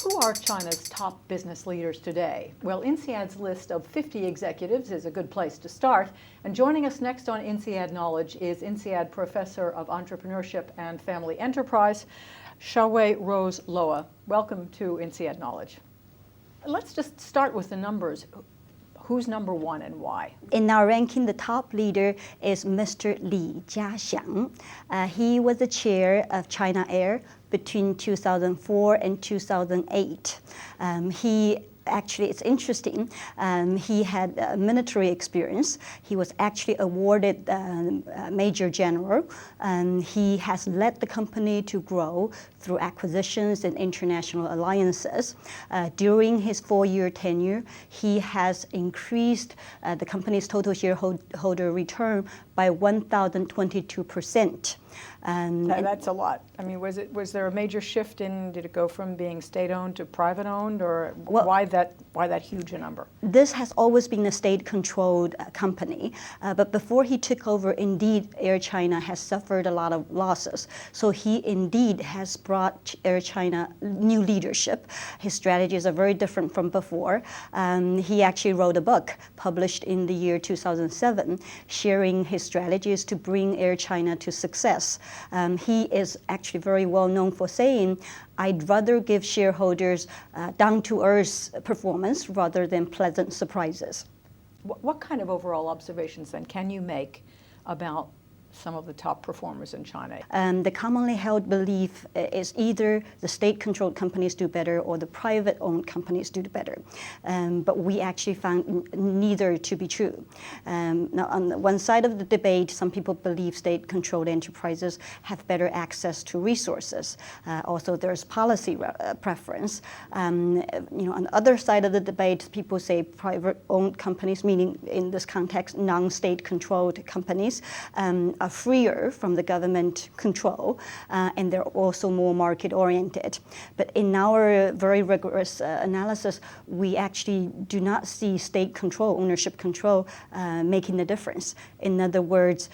Who are China's top business leaders today? Well, INSEAD's list of 50 executives is a good place to start. And joining us next on INSEAD Knowledge is INSEAD Professor of Entrepreneurship and Family Enterprise, Xiaowei Rose Luo. Welcome to INSEAD Knowledge. Let's just start with the numbers. Who's number one and why? In our ranking, the top leader is Mr. Li Jiaxiang. He was the chair of China Air between 2004 and 2008. Actually, it's interesting. He had military experience. He was actually awarded Major General. He has led the company to grow through acquisitions and international alliances. During his 4-year tenure, he has increased the company's total shareholder return by 1,022%. That's a lot. I mean, was there a major shift did it go from being state-owned to private-owned, or why that huge a number? This has always been a state-controlled company, but before he took over, indeed, Air China has suffered a lot of losses. So he indeed has brought Air China new leadership. His strategies are very different from before. He actually wrote a book published in the year 2007, sharing his strategies to bring Air China to success. He is actually very well known for saying, I'd rather give shareholders down-to-earth performance rather than pleasant surprises. What kind of overall observations then can you make about some of the top performers in China? The commonly held belief is either the state-controlled companies do better or the private-owned companies do better. But we actually found neither to be true. Now, on the one side of the debate, some people believe state-controlled enterprises have better access to resources. Also, there's policy preference. On the other side of the debate, people say private-owned companies, meaning in this context, non-state-controlled companies, are freer from the government control, and they're also more market-oriented. But in our very rigorous analysis, we actually do not see state control, ownership control, making the difference. In other words,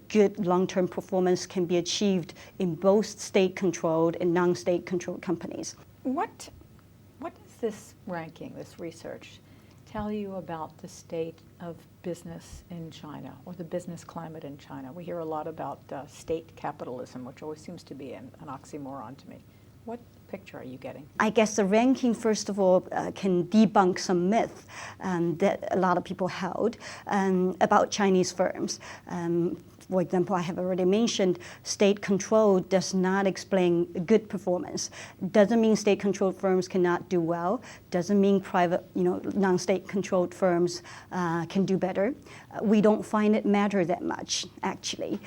good long-term performance can be achieved in both state-controlled and non-state-controlled companies. What does this ranking, this research, tell you about the state of business in China or the business climate in China? We hear a lot about state capitalism, which always seems to be an oxymoron to me. What picture are you getting? I guess the ranking, first of all, can debunk some myth that a lot of people held about Chinese firms. For example, I have already mentioned state control does not explain good performance. Doesn't mean state-controlled firms cannot do well. Doesn't mean private, non-state-controlled firms can do better. We don't find it matter that much, actually.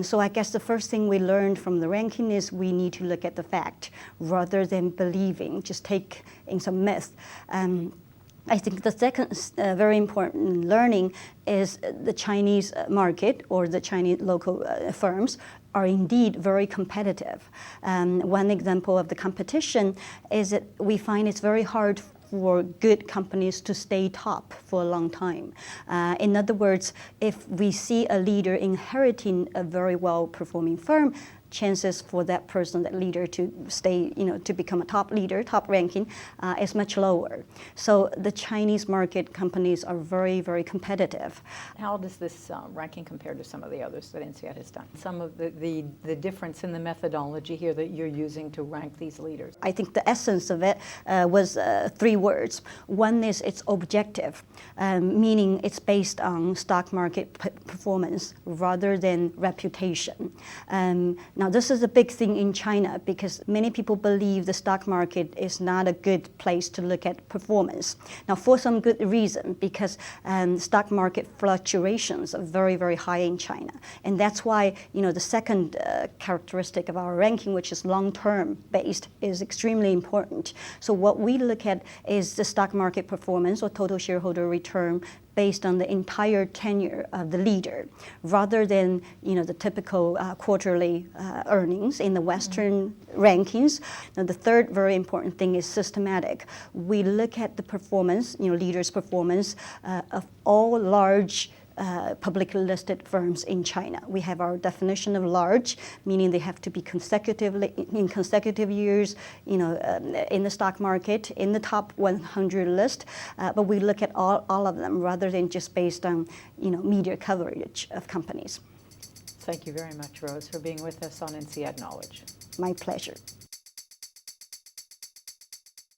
So I guess the first thing we learned from the ranking is we need to look at the fact rather than believing, just take in some myth. I think the second very important learning is the Chinese market or the Chinese local firms are indeed very competitive. One example of the competition is that we find it's very hard for good companies to stay top for a long time. In other words, if we see a leader inheriting a very well-performing firm, chances for that person, that leader, to stay, to become a top leader, top ranking, is much lower. So the Chinese market companies are very, very competitive. How does this ranking compare to some of the others that INSEAD has done? Some of the difference in the methodology here that you're using to rank these leaders? I think the essence of it was 3 words. One is it's objective, meaning it's based on stock market performance rather than reputation. Now, this is a big thing in China because many people believe the stock market is not a good place to look at performance. Now, for some good reason, because stock market fluctuations are very, very high in China. And that's why, the second characteristic of our ranking, which is long-term based, is extremely important. So what we look at is the stock market performance or total shareholder return based on the entire tenure of the leader, rather than the typical quarterly earnings in the Western rankings. Now, the third very important thing is systematic. We look at the performance, leaders' performance of all large publicly listed firms in China. We have our definition of large, meaning they have to be in consecutive years, in the stock market, in the top 100 list. But we look at all of them rather than just based on, media coverage of companies. Thank you very much, Rose, for being with us on INSEAD Knowledge. My pleasure.